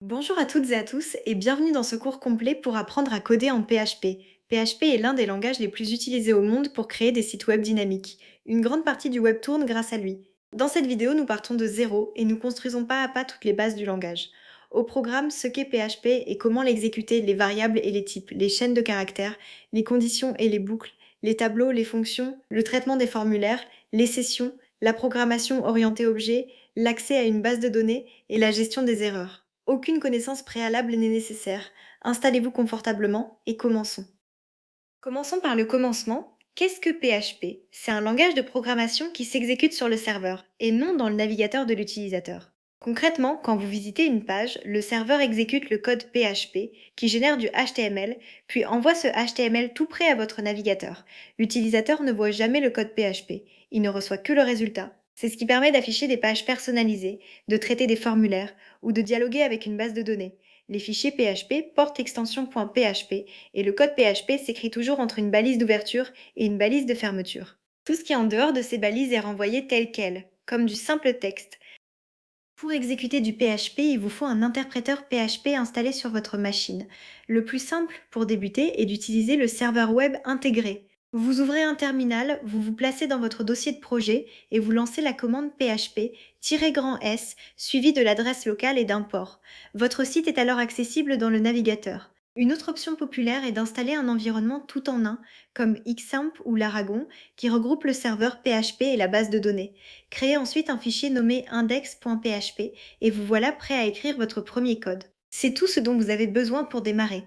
Bonjour à toutes et à tous et bienvenue dans ce cours complet pour apprendre à coder en PHP. PHP est l'un des langages les plus utilisés au monde pour créer des sites web dynamiques. Une grande partie du web tourne grâce à lui. Dans cette vidéo, nous partons de zéro et nous construisons pas à pas toutes les bases du langage. Au programme, ce qu'est PHP et comment l'exécuter, les variables et les types, les chaînes de caractères, les conditions et les boucles, les tableaux, les fonctions, le traitement des formulaires, les sessions, la programmation orientée objet, l'accès à une base de données et la gestion des erreurs. Aucune connaissance préalable n'est nécessaire. Installez-vous confortablement et commençons. Commençons par le commencement. Qu'est-ce que PHP? C'est un langage de programmation qui s'exécute sur le serveur et non dans le navigateur de l'utilisateur. Concrètement, quand vous visitez une page, le serveur exécute le code PHP qui génère du HTML, puis envoie ce HTML tout près à votre navigateur. L'utilisateur ne voit jamais le code PHP, il ne reçoit que le résultat. C'est ce qui permet d'afficher des pages personnalisées, de traiter des formulaires ou de dialoguer avec une base de données. Les fichiers PHP portent l'extension .php et le code PHP s'écrit toujours entre une balise d'ouverture et une balise de fermeture. Tout ce qui est en dehors de ces balises est renvoyé tel quel, comme du simple texte. Pour exécuter du PHP, il vous faut un interpréteur PHP installé sur votre machine. Le plus simple pour débuter est d'utiliser le serveur web intégré. Vous ouvrez un terminal, vous vous placez dans votre dossier de projet et vous lancez la commande PHP-S suivie de l'adresse locale et d'un port. Votre site est alors accessible dans le navigateur. Une autre option populaire est d'installer un environnement tout en un, comme Xampp ou Laragon, qui regroupe le serveur PHP et la base de données. Créez ensuite un fichier nommé index.php et vous voilà prêt à écrire votre premier code. C'est tout ce dont vous avez besoin pour démarrer.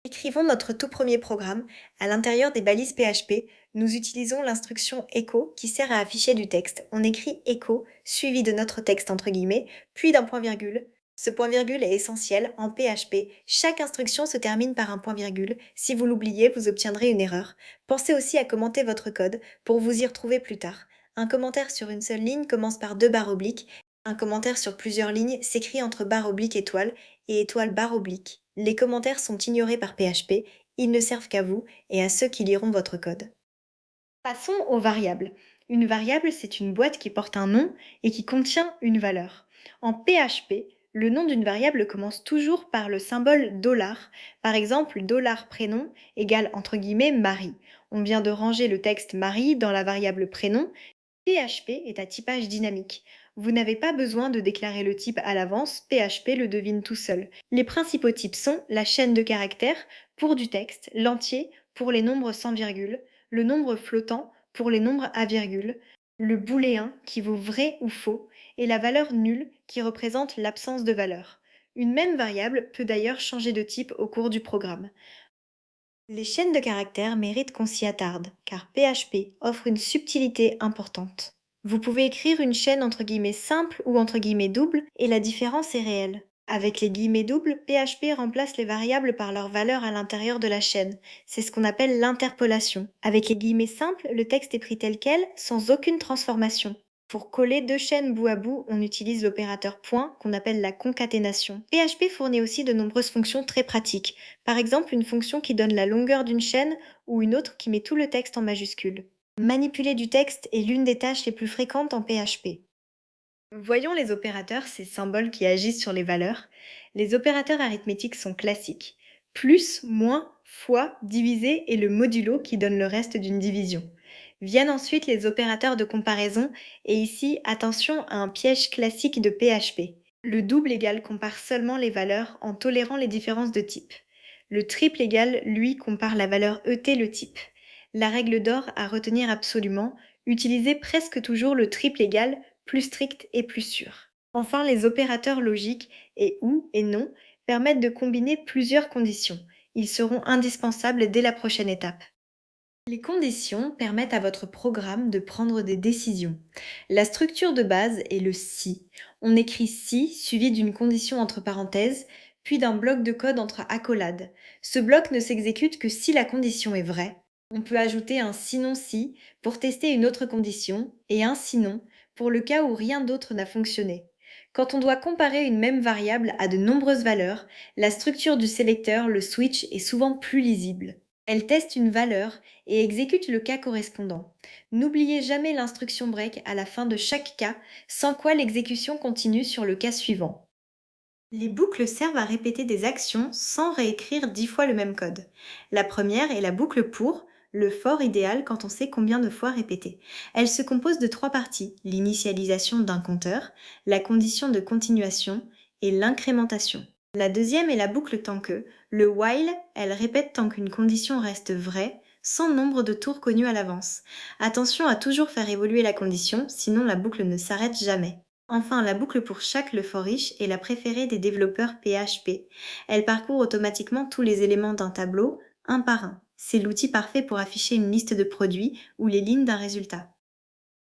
Écrivons notre tout premier programme. À l'intérieur des balises PHP, nous utilisons l'instruction echo qui sert à afficher du texte. On écrit echo suivi de notre texte entre guillemets, puis d'un point virgule. Ce point virgule est essentiel en PHP. Chaque instruction se termine par un point virgule. Si vous l'oubliez, vous obtiendrez une erreur. Pensez aussi à commenter votre code pour vous y retrouver plus tard. Un commentaire sur une seule ligne commence par deux barres obliques. Un commentaire sur plusieurs lignes s'écrit entre barre oblique étoile et étoile barre oblique. Les commentaires sont ignorés par PHP, ils ne servent qu'à vous et à ceux qui liront votre code. Passons aux variables. Une variable, c'est une boîte qui porte un nom et qui contient une valeur. En PHP, le nom d'une variable commence toujours par le symbole $. Par exemple, $prénom égale entre guillemets Marie. On vient de ranger le texte Marie dans la variable prénom. PHP est à typage dynamique. Vous n'avez pas besoin de déclarer le type à l'avance, PHP le devine tout seul. Les principaux types sont la chaîne de caractères pour du texte, l'entier pour les nombres sans virgule, le nombre flottant pour les nombres à virgule, le booléen qui vaut vrai ou faux, et la valeur nulle qui représente l'absence de valeur. Une même variable peut d'ailleurs changer de type au cours du programme. Les chaînes de caractères méritent qu'on s'y attarde, car PHP offre une subtilité importante. Vous pouvez écrire une chaîne entre guillemets simple ou entre guillemets double, et la différence est réelle. Avec les guillemets doubles, PHP remplace les variables par leur valeur à l'intérieur de la chaîne. C'est ce qu'on appelle l'interpolation. Avec les guillemets simples, le texte est pris tel quel, sans aucune transformation. Pour coller deux chaînes bout à bout, on utilise l'opérateur point qu'on appelle la concaténation. PHP fournit aussi de nombreuses fonctions très pratiques. Par exemple, une fonction qui donne la longueur d'une chaîne ou une autre qui met tout le texte en majuscule. Manipuler du texte est l'une des tâches les plus fréquentes en PHP. Voyons les opérateurs, ces symboles qui agissent sur les valeurs. Les opérateurs arithmétiques sont classiques. Plus, moins, fois, diviser et le modulo qui donne le reste d'une division. Viennent ensuite les opérateurs de comparaison et ici, attention à un piège classique de PHP. Le double égal compare seulement les valeurs en tolérant les différences de type. Le triple égal, lui, compare la valeur ET le type. La règle d'or à retenir absolument, utilisez presque toujours le triple égal plus strict et plus sûr. Enfin, les opérateurs logiques et ou et non permettent de combiner plusieurs conditions. Ils seront indispensables dès la prochaine étape. Les conditions permettent à votre programme de prendre des décisions. La structure de base est le si. On écrit si suivi d'une condition entre parenthèses, puis d'un bloc de code entre accolades. Ce bloc ne s'exécute que si la condition est vraie. On peut ajouter un sinon si pour tester une autre condition et un sinon pour le cas où rien d'autre n'a fonctionné. Quand on doit comparer une même variable à de nombreuses valeurs, la structure du sélecteur, le switch, est souvent plus lisible. Elle teste une valeur et exécute le cas correspondant. N'oubliez jamais l'instruction break à la fin de chaque cas, sans quoi l'exécution continue sur le cas suivant. Les boucles servent à répéter des actions sans réécrire 10 fois le même code. La première est la boucle pour, le for idéal quand on sait combien de fois répéter. Elle se compose de trois parties, l'initialisation d'un compteur, la condition de continuation et l'incrémentation. La deuxième est la boucle tant que, le while, elle répète tant qu'une condition reste vraie, sans nombre de tours connus à l'avance. Attention à toujours faire évoluer la condition, sinon la boucle ne s'arrête jamais. Enfin, la boucle pour chaque le for each est la préférée des développeurs PHP. Elle parcourt automatiquement tous les éléments d'un tableau, un par un. C'est l'outil parfait pour afficher une liste de produits ou les lignes d'un résultat.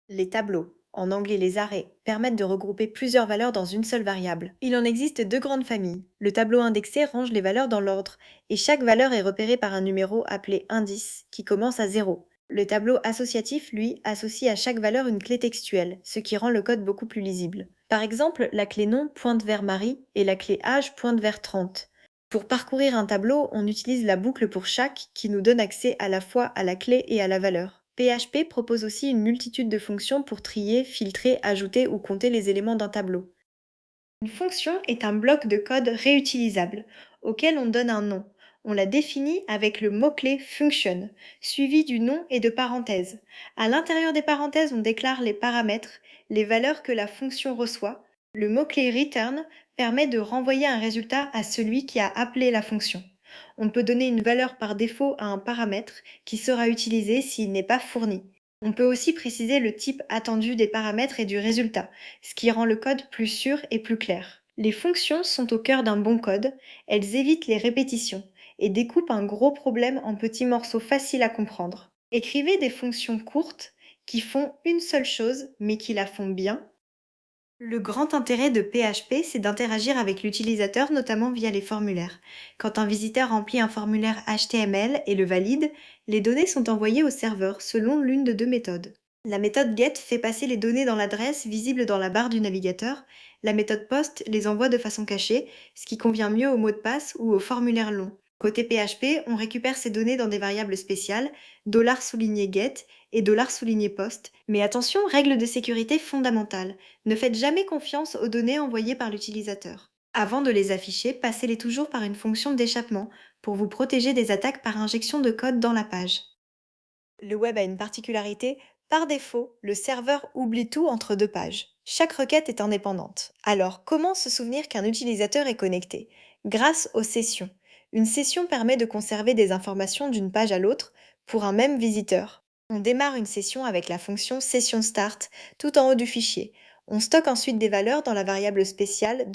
Les tableaux, en anglais les arrêts, permettent de regrouper plusieurs valeurs dans une seule variable. Il en existe deux grandes familles. Le tableau indexé range les valeurs dans l'ordre, et chaque valeur est repérée par un numéro appelé indice, qui commence à 0. Le tableau associatif, lui, associe à chaque valeur une clé textuelle, ce qui rend le code beaucoup plus lisible. Par exemple, la clé nom pointe vers Marie et la clé âge pointe vers 30. Pour parcourir un tableau, on utilise la boucle pour chaque qui nous donne accès à la fois à la clé et à la valeur. PHP propose aussi une multitude de fonctions pour trier, filtrer, ajouter ou compter les éléments d'un tableau. Une fonction est un bloc de code réutilisable auquel on donne un nom. On la définit avec le mot-clé function, suivi du nom et de parenthèses. À l'intérieur des parenthèses, on déclare les paramètres, les valeurs que la fonction reçoit. Le mot-clé return permet de renvoyer un résultat à celui qui a appelé la fonction. On peut donner une valeur par défaut à un paramètre qui sera utilisé s'il n'est pas fourni. On peut aussi préciser le type attendu des paramètres et du résultat, ce qui rend le code plus sûr et plus clair. Les fonctions sont au cœur d'un bon code, elles évitent les répétitions et découpent un gros problème en petits morceaux faciles à comprendre. Écrivez des fonctions courtes qui font une seule chose mais qui la font bien. Le grand intérêt de PHP, c'est d'interagir avec l'utilisateur, notamment via les formulaires. Quand un visiteur remplit un formulaire HTML et le valide, les données sont envoyées au serveur selon l'une de deux méthodes. La méthode GET fait passer les données dans l'adresse visible dans la barre du navigateur. La méthode POST les envoie de façon cachée, ce qui convient mieux au mot de passe ou au formulaire long. Côté PHP, on récupère ces données dans des variables spéciales, $get et $post. Mais attention, règle de sécurité fondamentale. Ne faites jamais confiance aux données envoyées par l'utilisateur. Avant de les afficher, passez-les toujours par une fonction d'échappement pour vous protéger des attaques par injection de code dans la page. Le web a une particularité, par défaut, le serveur oublie tout entre deux pages. Chaque requête est indépendante. Alors, comment se souvenir qu'un utilisateur est connecté? Grâce aux sessions. Une session permet de conserver des informations d'une page à l'autre pour un même visiteur. On démarre une session avec la fonction session start tout en haut du fichier. On stocke ensuite des valeurs dans la variable spéciale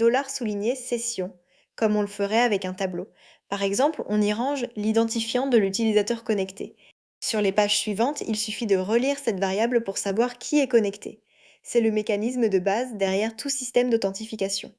$session, comme on le ferait avec un tableau. Par exemple, on y range l'identifiant de l'utilisateur connecté. Sur les pages suivantes, il suffit de relire cette variable pour savoir qui est connecté. C'est le mécanisme de base derrière tout système d'authentification.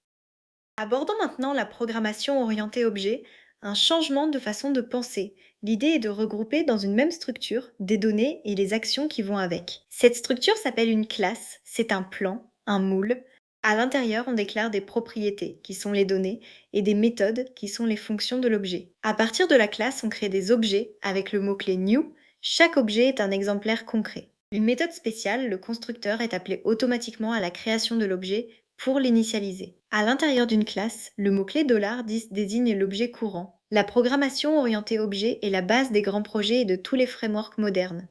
Abordons maintenant la programmation orientée objet, un changement de façon de penser. L'idée est de regrouper dans une même structure des données et les actions qui vont avec. Cette structure s'appelle une classe, c'est un plan, un moule. À l'intérieur, on déclare des propriétés, qui sont les données, et des méthodes, qui sont les fonctions de l'objet. À partir de la classe, on crée des objets avec le mot-clé new. Chaque objet est un exemplaire concret. Une méthode spéciale, le constructeur est appelé automatiquement à la création de l'objet pour l'initialiser. À l'intérieur d'une classe, le mot-clé désigne l'objet courant. La programmation orientée objet est la base des grands projets et de tous les frameworks modernes.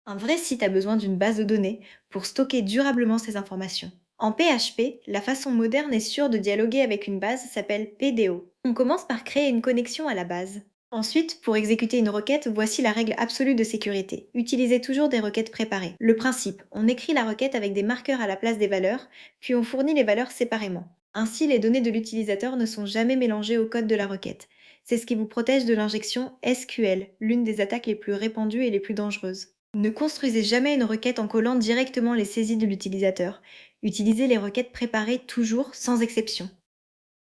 Un vrai site a besoin d'une base de données pour stocker durablement ces informations. En PHP, la façon moderne et sûre de dialoguer avec une base s'appelle PDO. On commence par créer une connexion à la base. Ensuite, pour exécuter une requête, voici la règle absolue de sécurité. Utilisez toujours des requêtes préparées. Le principe, on écrit la requête avec des marqueurs à la place des valeurs, puis on fournit les valeurs séparément. Ainsi, les données de l'utilisateur ne sont jamais mélangées au code de la requête. C'est ce qui vous protège de l'injection SQL, l'une des attaques les plus répandues et les plus dangereuses. Ne construisez jamais une requête en collant directement les saisies de l'utilisateur. Utilisez les requêtes préparées toujours, sans exception.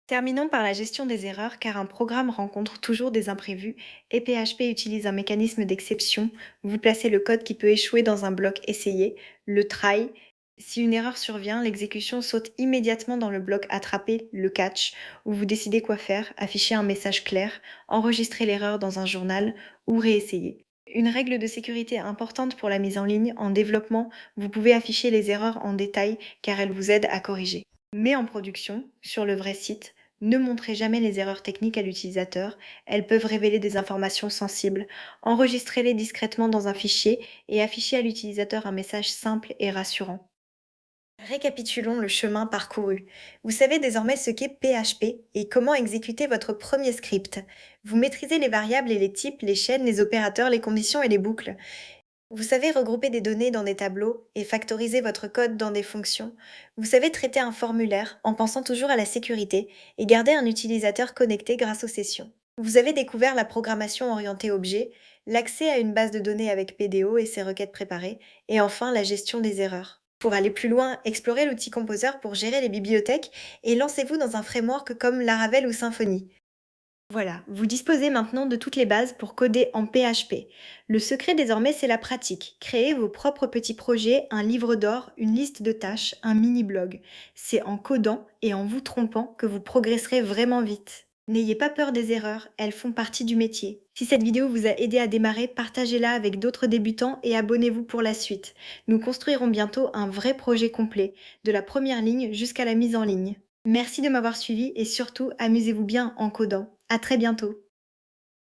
Terminons par la gestion des erreurs car un programme rencontre toujours des imprévus et PHP utilise un mécanisme d'exception. Vous placez le code qui peut échouer dans un bloc essayé, le try. Si une erreur survient, l'exécution saute immédiatement dans le bloc attrapé, le catch, où vous décidez quoi faire, afficher un message clair, enregistrer l'erreur dans un journal ou réessayer. Une règle de sécurité importante pour la mise en ligne, en développement, vous pouvez afficher les erreurs en détail car elles vous aident à corriger. Mais en production, sur le vrai site, ne montrez jamais les erreurs techniques à l'utilisateur, elles peuvent révéler des informations sensibles. Enregistrez-les discrètement dans un fichier et affichez à l'utilisateur un message simple et rassurant. Récapitulons le chemin parcouru. Vous savez désormais ce qu'est PHP et comment exécuter votre premier script. Vous maîtrisez les variables et les types, les chaînes, les opérateurs, les conditions et les boucles. Vous savez regrouper des données dans des tableaux et factoriser votre code dans des fonctions. Vous savez traiter un formulaire en pensant toujours à la sécurité et garder un utilisateur connecté grâce aux sessions. Vous avez découvert la programmation orientée objet, l'accès à une base de données avec PDO et ses requêtes préparées, et enfin la gestion des erreurs. Pour aller plus loin, explorez l'outil Composer pour gérer les bibliothèques et lancez-vous dans un framework comme Laravel ou Symfony. Voilà, vous disposez maintenant de toutes les bases pour coder en PHP. Le secret désormais, c'est la pratique. Créez vos propres petits projets, un livre d'or, une liste de tâches, un mini-blog. C'est en codant et en vous trompant que vous progresserez vraiment vite. N'ayez pas peur des erreurs, elles font partie du métier. Si cette vidéo vous a aidé à démarrer, partagez-la avec d'autres débutants et abonnez-vous pour la suite. Nous construirons bientôt un vrai projet complet, de la première ligne jusqu'à la mise en ligne. Merci de m'avoir suivi et surtout, amusez-vous bien en codant. À très bientôt.